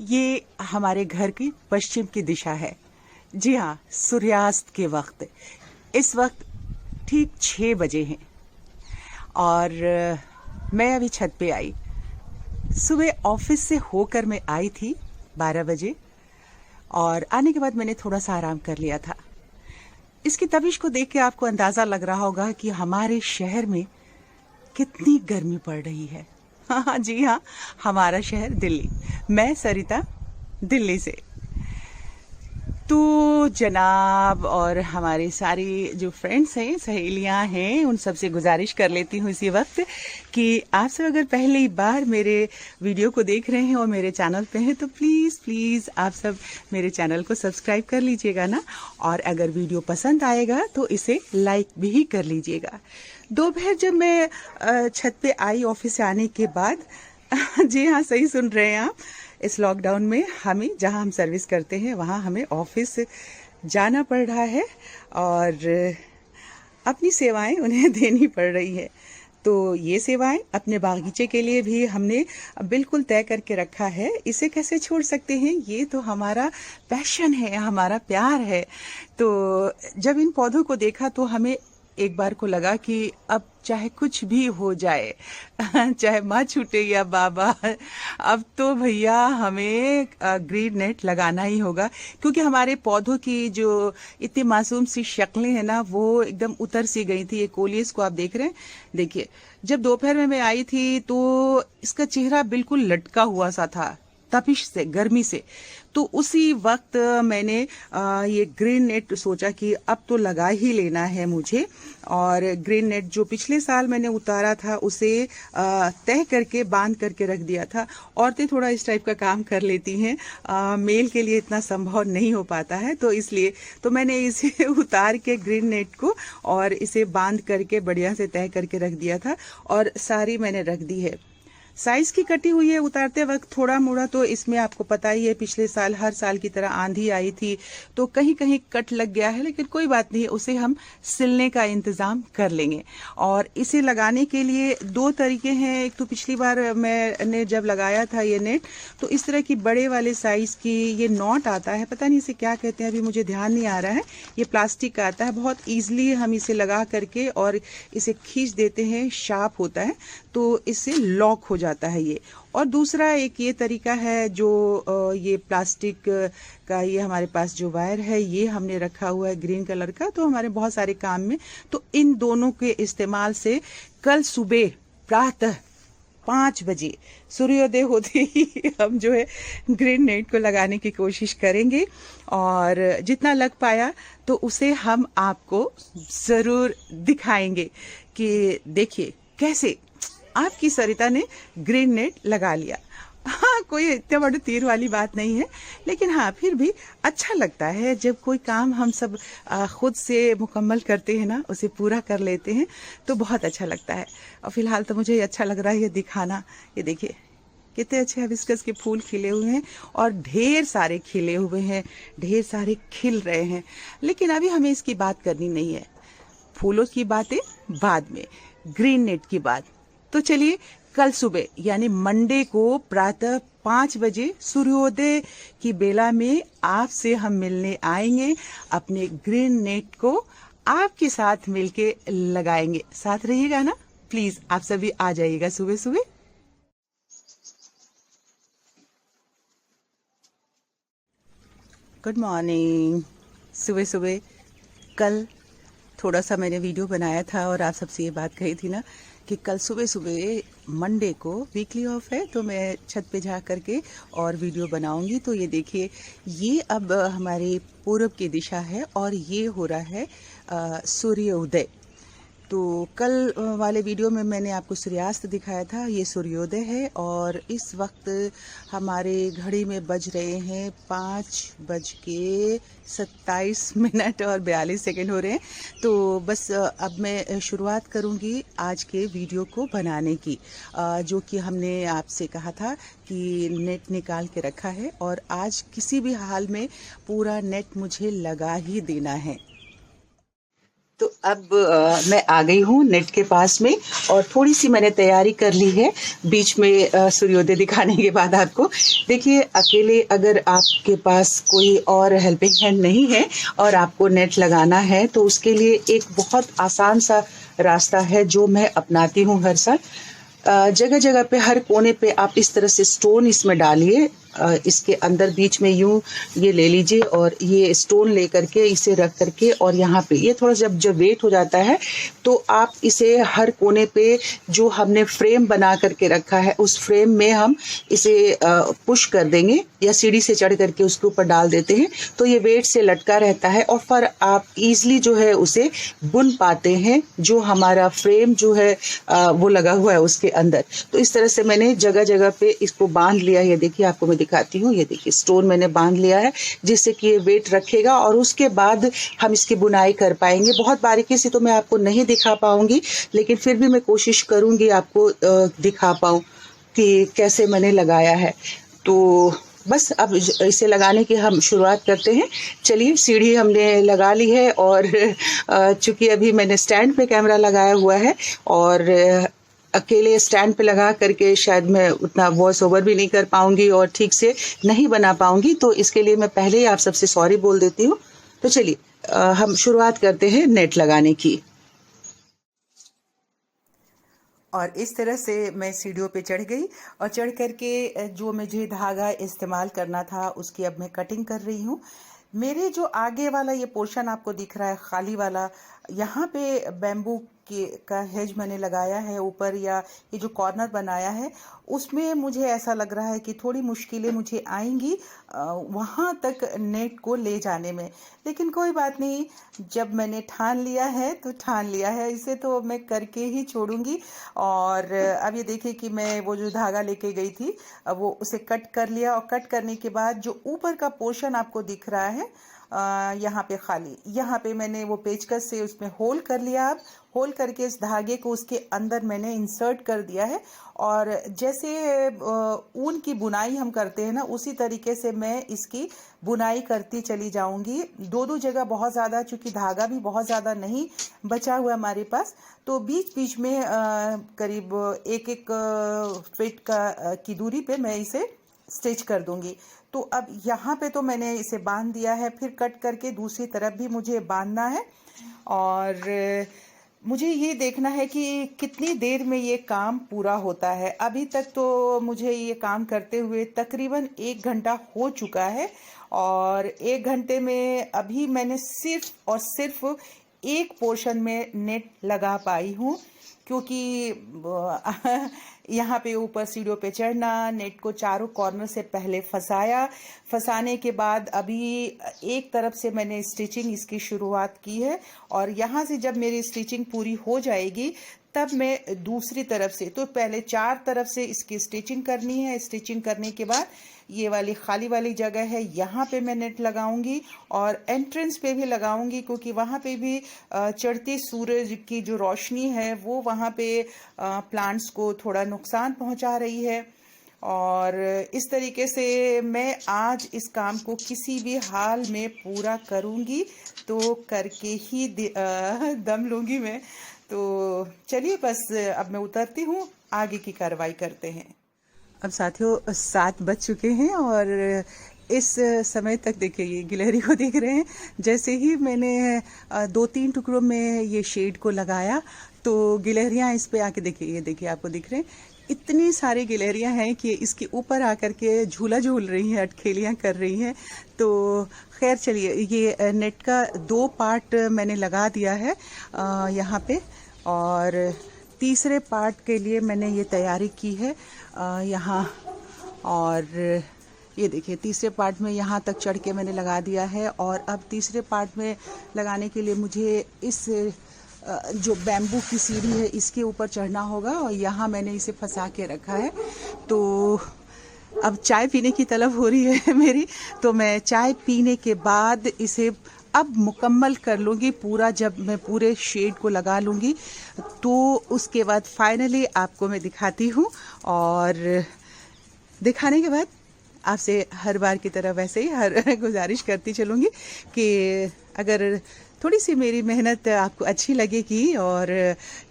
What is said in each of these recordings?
ये हमारे घर की पश्चिम की दिशा है। जी हाँ, सूर्यास्त के वक्त। इस वक्त ठीक 6 बजे हैं और मैं अभी छत पे आई। सुबह ऑफिस से होकर मैं आई थी 12 बजे और आने के बाद मैंने थोड़ा सा आराम कर लिया था। इसकी तपिश को देख के आपको अंदाजा लग रहा होगा कि हमारे शहर में कितनी गर्मी पड़ रही है। हाँ जी हाँ, हमारा शहर दिल्ली। मैं सरिता, दिल्ली से। तो जनाब और हमारे सारी जो फ्रेंड्स हैं, सहेलियां हैं, उन सब से गुजारिश कर लेती हूँ इसी वक्त कि आप सब अगर पहली बार मेरे वीडियो को देख रहे हैं और मेरे चैनल पे हैं तो प्लीज़ प्लीज़ आप सब मेरे चैनल को सब्सक्राइब कर लीजिएगा ना। और अगर वीडियो पसंद आएगा तो इसे लाइक भी कर लीजिएगा। दोपहर जब मैं छत पे आई ऑफिस से आने के बाद जी हाँ, सही सुन रहे हैं आप। इस लॉकडाउन में हमें, जहां हम सर्विस करते हैं, वहां हमें ऑफिस जाना पड़ रहा है और अपनी सेवाएं उन्हें देनी पड़ रही है। तो ये सेवाएं अपने बागीचे के लिए भी हमने बिल्कुल तय करके रखा है। इसे कैसे छोड़ सकते हैं? ये तो हमारा पैशन है, हमारा प्यार है। तो जब इन पौधों को देखा तो हमें एक बार को लगा कि अब चाहे कुछ भी हो जाए चाहे माँ छूटे या बाबा, अब तो भैया हमें ग्रीन नेट लगाना ही होगा। क्योंकि हमारे पौधों की जो इतनी मासूम सी शक्लें हैं ना, वो एकदम उतर सी गई थी। ये कोलियस को आप देख रहे हैं, देखिए जब दोपहर में मैं आई थी तो इसका चेहरा बिल्कुल लटका हुआ सा था, तपिश से, गर्मी से। तो उसी वक्त मैंने ये ग्रीन नेट सोचा कि अब तो लगा ही लेना है मुझे। और ग्रीन नेट जो पिछले साल मैंने उतारा था उसे तय करके बांध करके रख दिया था। औरतें थोड़ा इस टाइप का काम कर लेती हैं, मेल के लिए इतना संभव नहीं हो पाता है, तो इसलिए तो मैंने इसे उतार के ग्रीन नेट को और इसे बांध करके बढ़िया से तय करके रख दिया था और सारी मैंने रख दी है। साइज की कटी हुई है। उतारते वक्त थोड़ा मोड़ा तो इसमें आपको पता ही है, पिछले साल हर साल की तरह आंधी आई थी तो कहीं कहीं कट लग गया है, लेकिन कोई बात नहीं, उसे हम सिलने का इंतजाम कर लेंगे। और इसे लगाने के लिए 2 तरीके हैं। एक तो पिछली बार मैंने जब लगाया था ये नेट, तो इस तरह की बड़े वाले साइज की ये नॉट आता है, पता नहीं इसे क्या कहते हैं, अभी मुझे ध्यान नहीं आ रहा है। ये प्लास्टिक का आता है, बहुत ईजिली हम इसे लगा करके और इसे खींच देते हैं, शार्प होता है तो इससे लॉक हो जाता है ये। और दूसरा एक ये तरीका है जो ये प्लास्टिक का, ये हमारे पास जो वायर है ये हमने रखा हुआ है ग्रीन कलर का, तो हमारे बहुत सारे काम में, तो इन दोनों के इस्तेमाल से कल सुबह प्रातः 5 बजे सूर्योदय होते ही हम जो है ग्रीन नेट को लगाने की कोशिश करेंगे। और जितना लग पाया तो उसे हम आपको जरूर दिखाएंगे कि देखिए कैसे आपकी सरिता ने ग्रीन नेट लगा लिया। हाँ, कोई इतने बड़े तीर वाली बात नहीं है, लेकिन हाँ फिर भी अच्छा लगता है जब कोई काम हम सब खुद से मुकम्मल करते हैं ना, उसे पूरा कर लेते हैं तो बहुत अच्छा लगता है। और फिलहाल तो मुझे अच्छा लग रहा है ये दिखाना। ये देखिए कितने अच्छे हिबिस्कस के फूल खिले हुए हैं और ढेर सारे खिले हुए हैं, ढेर सारे खिल रहे हैं। लेकिन अभी हमें इसकी बात करनी नहीं है, फूलों की बातें बाद में, ग्रीन नेट की बात। तो चलिए कल सुबह यानी मंडे को प्रातः 5 बजे सूर्योदय की बेला में आपसे हम मिलने आएंगे। अपने ग्रीन नेट को आपके साथ मिलके लगाएंगे। साथ रहिएगा ना, प्लीज आप सभी आ जाइएगा सुबह सुबह। Good morning. सुबह सुबह कल थोड़ा सा मैंने वीडियो बनाया था और आप सबसे ये बात कही थी ना कि कल सुबह सुबह मंडे को वीकली ऑफ है तो मैं छत पे जा करके और वीडियो बनाऊंगी। तो ये देखिए, ये अब हमारे पूरब की दिशा है और ये हो रहा है सूर्योदय। तो कल वाले वीडियो में मैंने आपको सूर्यास्त दिखाया था, ये सूर्योदय है। और इस वक्त हमारे घड़ी में बज रहे हैं 5:27 और 42 सेकंड हो रहे हैं। तो बस अब मैं शुरुआत करूंगी आज के वीडियो को बनाने की, जो कि हमने आपसे कहा था कि नेट निकाल के रखा है और आज किसी भी हाल में पूरा नेट मुझे लगा ही देना है। तो अब मैं आ गई हूँ नेट के पास में और थोड़ी सी मैंने तैयारी कर ली है बीच में सूर्योदय दिखाने के बाद आपको। देखिए, अकेले अगर आपके पास कोई और हेल्पिंग हैंड नहीं है और आपको नेट लगाना है तो उसके लिए एक बहुत आसान सा रास्ता है जो मैं अपनाती हूँ हर साल। जगह जगह पे हर कोने पे आप इस तरह से स्टोन इसमें डालिए, इसके अंदर बीच में यूं ये ले लीजिए और ये स्टोन ले करके इसे रख करके और यहाँ पे ये थोड़ा जब वेट हो जाता है तो आप इसे हर कोने पे जो हमने फ्रेम बना करके रखा है उस फ्रेम में हम इसे पुश कर देंगे या सीढ़ी से चढ़ करके उसके ऊपर डाल देते हैं तो ये वेट से लटका रहता है और फिर आप इजीली जो है उसे बुन पाते हैं जो हमारा फ्रेम जो है वो लगा हुआ है उसके अंदर। तो इस तरह से मैंने जगह जगह पे इसको बांध लिया। ये देखिए, आपको मैं दिखाती हूँ, ये देखिए स्टोन मैंने बांध लिया है जिससे कि ये वेट रखेगा और उसके बाद हम इसकी बुनाई कर पाएंगे। बहुत बारीकी से तो मैं आपको नहीं दिखा पाऊंगी लेकिन फिर भी मैं कोशिश करूंगी आपको दिखा पाऊं कि कैसे मैंने लगाया है। तो बस अब इसे लगाने की हम शुरुआत करते हैं। चलिए, सीढ़ी हमने लगा ली है और चूंकि अभी मैंने स्टैंड पे कैमरा लगाया हुआ है और अकेले स्टैंड पे लगा करके शायद मैं उतना वॉइस ओवर भी नहीं कर पाऊंगी और ठीक से नहीं बना पाऊंगी, तो इसके लिए मैं पहले ही आप सबसे सॉरी बोल देती हूँ। तो चलिए हम शुरुआत करते हैं नेट लगाने की। और इस तरह से मैं सीढ़ियों पे चढ़ गई और चढ़ करके जो मुझे धागा इस्तेमाल करना था उसकी अब मैं कटिंग कर रही हूँ। मेरे जो आगे वाला ये पोर्शन आपको दिख रहा है खाली वाला, यहाँ पे बैम्बू का हेज मैंने लगाया है ऊपर, या ये जो कॉर्नर बनाया है उसमें मुझे ऐसा लग रहा है कि थोड़ी मुश्किलें मुझे आएंगी वहाँ तक नेट को ले जाने में, लेकिन कोई बात नहीं। जब मैंने ठान लिया है तो ठान लिया है, इसे तो मैं करके ही छोड़ूंगी। और अब ये देखिए कि मैं वो जो धागा लेके गई थी वो उसे कट कर लिया और कट करने के बाद जो ऊपर का पोर्शन आपको दिख रहा है यहाँ पे खाली, यहाँ पे मैंने वो पेचकस से उसमें होल कर लिया। अब होल करके इस धागे को उसके अंदर मैंने इंसर्ट कर दिया है और जैसे ऊन की बुनाई हम करते हैं ना उसी तरीके से मैं इसकी बुनाई करती चली जाऊंगी। दो जगह बहुत ज़्यादा, चूंकि धागा भी बहुत ज़्यादा नहीं बचा हुआ हमारे पास, तो बीच बीच में करीब एक फीट की दूरी पे मैं इसे स्टिच कर दूंगी। तो अब यहाँ पे तो मैंने इसे बांध दिया है, फिर कट करके दूसरी तरफ भी मुझे बांधना है और मुझे ये देखना है कि कितनी देर में ये काम पूरा होता है। अभी तक तो मुझे ये काम करते हुए तकरीबन 1 घंटा हो चुका है और 1 घंटे में अभी मैंने सिर्फ और सिर्फ एक पोर्शन में नेट लगा पाई हूँ, क्योंकि यहाँ पे ऊपर सीढ़ियों पे चढ़ना, नेट को चारों कॉर्नर से पहले फंसाने के बाद अभी एक तरफ से मैंने स्टिचिंग इसकी शुरुआत की है और यहाँ से जब मेरी स्टिचिंग पूरी हो जाएगी तब मैं दूसरी तरफ से, तो पहले 4 तरफ से इसकी स्टिचिंग करनी है। स्टिचिंग करने के बाद ये वाली खाली वाली जगह है, यहाँ पे मैं नेट लगाऊंगी और एंट्रेंस पे भी लगाऊंगी, क्योंकि वहाँ पे भी चढ़ती सूरज की जो रोशनी है वो वहाँ पे प्लांट्स को थोड़ा नुकसान पहुँचा रही है। और इस तरीके से मैं आज इस काम को किसी भी हाल में पूरा करूँगी, तो करके ही दम लूँगी मैं। तो चलिए, बस अब मैं उतरती हूँ, आगे की कार्रवाई करते हैं। अब साथियों 7 बज चुके हैं और इस समय तक देखिए ये गिलहरी को देख रहे हैं। जैसे ही मैंने 2-3 टुकड़ों में ये शेड को लगाया तो गिलहरियां इस पे आके देखिए, ये देखिए आपको दिख रहे हैं, इतनी सारी गिलहरियां हैं कि इसके ऊपर आकर के झूला झूल रही हैं, अटखेलियां कर रही हैं। तो खैर चलिए, ये नेट का 2 पार्ट मैंने लगा दिया है यहाँ पे और तीसरे पार्ट के लिए मैंने ये तैयारी की है यहाँ। और ये देखिए तीसरे पार्ट में यहाँ तक चढ़ के मैंने लगा दिया है और अब तीसरे पार्ट में लगाने के लिए मुझे इस जो बैम्बू की सीढ़ी है इसके ऊपर चढ़ना होगा और यहाँ मैंने इसे फंसा के रखा है। तो अब चाय पीने की तलब हो रही है मेरी, तो मैं चाय पीने के बाद इसे अब मुकम्मल कर लूँगी पूरा। जब मैं पूरे शेड को लगा लूँगी तो उसके बाद फाइनली आपको मैं दिखाती हूँ और दिखाने के बाद आपसे हर बार की तरह वैसे ही हर गुजारिश करती चलूँगी कि अगर थोड़ी सी मेरी मेहनत आपको अच्छी लगेगी और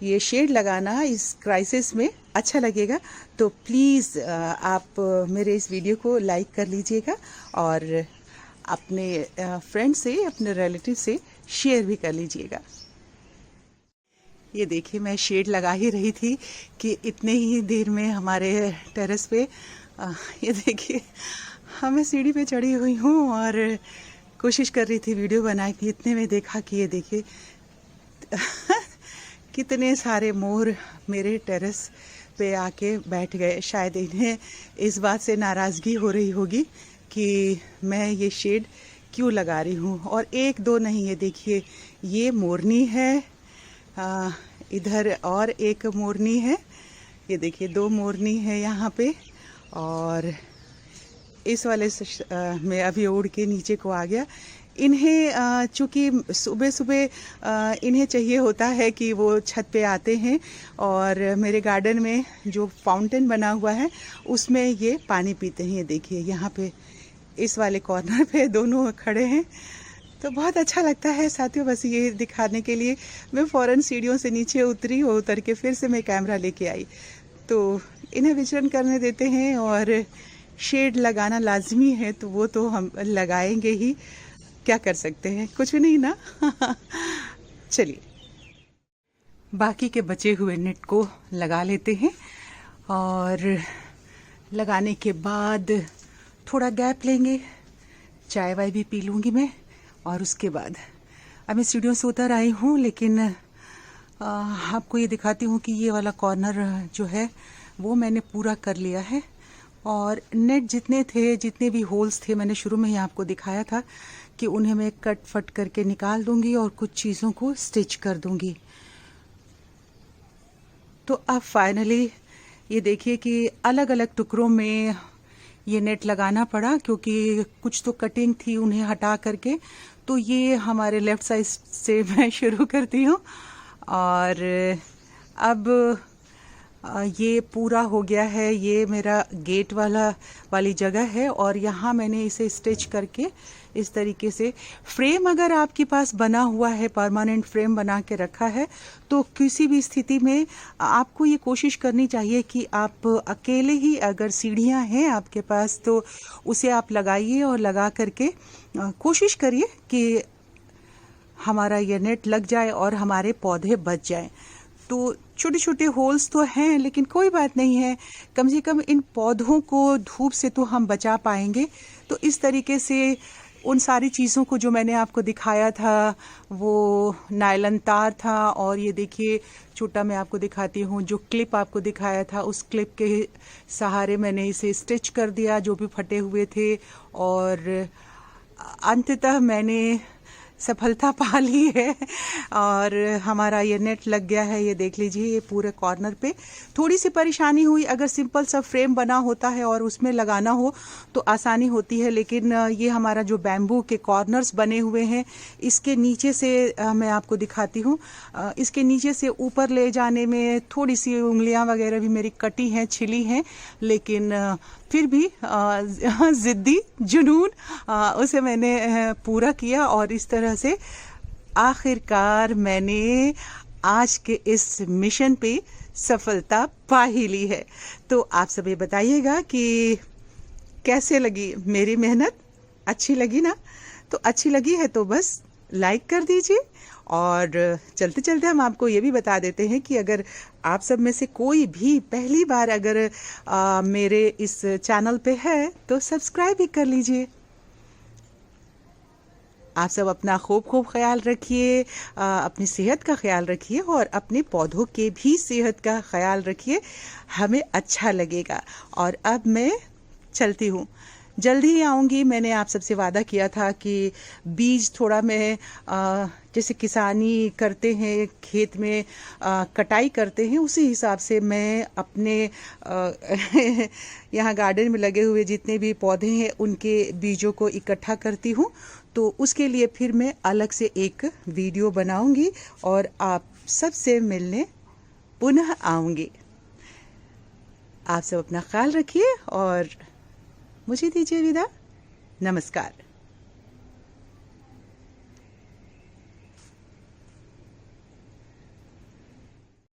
ये शेड लगाना इस क्राइसिस में अच्छा लगेगा, तो प्लीज़ आप मेरे इस वीडियो को लाइक कर लीजिएगा और अपने फ्रेंड से, अपने रिलेटिव से शेयर भी कर लीजिएगा। ये देखिए, मैं शेड लगा ही रही थी कि इतने ही देर में हमारे टेरेस पे ये देखिए, मैं सीढ़ी पे चढ़ी हुई हूँ और कोशिश कर रही थी वीडियो बनाने की। इतने में देखा कि ये देखिए कितने सारे मोर मेरे टेरेस पे आके बैठ गए। शायद इन्हें इस बात से नाराज़गी हो रही होगी कि मैं ये शेड क्यों लगा रही हूँ। और एक दो नहीं, ये देखिए, ये मोरनी है, इधर और एक मोरनी है। ये देखिए, दो मोरनी है यहाँ पे। और इस वाले में अभी उड़ के नीचे को आ गया। इन्हें चूँकि सुबह सुबह इन्हें चाहिए होता है कि वो छत पे आते हैं और मेरे गार्डन में जो फाउंटेन बना हुआ है उसमें ये पानी पीते हैं। ये देखिए, यहाँ पे इस वाले कॉर्नर पे दोनों खड़े हैं, तो बहुत अच्छा लगता है साथियों। बस ये दिखाने के लिए मैं फ़ौरन सीढ़ियों से नीचे उतरी और उतर के फिर से मैं कैमरा लेके आई। तो इन्हें विचरण करने देते हैं और शेड लगाना लाजमी है, तो वो तो हम लगाएंगे ही, क्या कर सकते हैं, कुछ भी नहीं ना। चलिए, बाकी के बचे हुए नेट को लगा लेते हैं और लगाने के बाद थोड़ा गैप लेंगे, चाय वाय भी पी लूँगी मैं। और उसके बाद अब मैं सीढ़ियों से उतर आई हूँ, लेकिन आपको ये दिखाती हूँ कि ये वाला कॉर्नर जो है वो मैंने पूरा कर लिया है। और नेट जितने थे, जितने भी होल्स थे, मैंने शुरू में ही आपको दिखाया था कि उन्हें मैं कट फट करके निकाल दूंगी और कुछ चीज़ों को स्टिच कर दूंगी। तो अब फाइनली ये देखिए कि अलग अलग टुकड़ों में ये नेट लगाना पड़ा, क्योंकि कुछ तो कटिंग थी उन्हें हटा करके। तो ये हमारे लेफ़्ट साइड से मैं शुरू करती हूँ और अब ये पूरा हो गया है। ये मेरा गेट वाली जगह है और यहाँ मैंने इसे स्टिच करके इस तरीके से, फ्रेम अगर आपके पास बना हुआ है, परमानेंट फ्रेम बना के रखा है, तो किसी भी स्थिति में आपको ये कोशिश करनी चाहिए कि आप अकेले ही, अगर सीढ़ियाँ हैं आपके पास तो उसे आप लगाइए और लगा करके कोशिश करिए कि हमारा ये नेट लग जाए और हमारे पौधे बच जाएं। तो छोटे छोटे होल्स तो हैं, लेकिन कोई बात नहीं है, कम से कम इन पौधों को धूप से तो हम बचा पाएंगे। तो इस तरीके से उन सारी चीज़ों को जो मैंने आपको दिखाया था, वो नायलन तार था, और ये देखिए छोटा मैं आपको दिखाती हूँ, जो क्लिप आपको दिखाया था उस क्लिप के सहारे मैंने इसे स्टिच कर दिया जो भी फटे हुए थे। और अंततः मैंने सफलता पा ली है और हमारा ये नेट लग गया है। ये देख लीजिए, ये पूरे कॉर्नर पे थोड़ी सी परेशानी हुई। अगर सिंपल सा फ्रेम बना होता है और उसमें लगाना हो तो आसानी होती है, लेकिन ये हमारा जो बैम्बू के कॉर्नर्स बने हुए हैं, इसके नीचे से मैं आपको दिखाती हूँ, इसके नीचे से ऊपर ले जाने में थोड़ी सी उंगलियां वगैरह भी मेरी कटी हैं, छिली हैं, लेकिन फिर भी ज़िद्दी जुनून उसे मैंने पूरा किया और इस तरह से आखिरकार मैंने आज के इस मिशन पे सफलता पा ही ली है। तो आप सभी बताइएगा कि कैसे लगी मेरी मेहनत, अच्छी लगी ना? तो अच्छी लगी है तो बस लाइक कर दीजिए। और चलते चलते हम आपको ये भी बता देते हैं कि अगर आप सब में से कोई भी पहली बार अगर मेरे इस चैनल पे है तो सब्सक्राइब भी कर लीजिए। आप सब अपना खूब खूब ख्याल रखिए, अपनी सेहत का ख्याल रखिए और अपने पौधों के भी सेहत का ख्याल रखिए, हमें अच्छा लगेगा। और अब मैं चलती हूँ, जल्दी ही आऊँगी। मैंने आप सबसे वादा किया था कि बीज थोड़ा मैं जैसे किसानी करते हैं, खेत में कटाई करते हैं, उसी हिसाब से मैं अपने यहाँ गार्डन में लगे हुए जितने भी पौधे हैं उनके बीजों को इकट्ठा करती हूँ। तो उसके लिए फिर मैं अलग से एक वीडियो बनाऊँगी और आप सबसे मिलने पुनः आऊँगी। आप सब अपना ख्याल रखिए और मुझे दीजिए विदा। नमस्कार।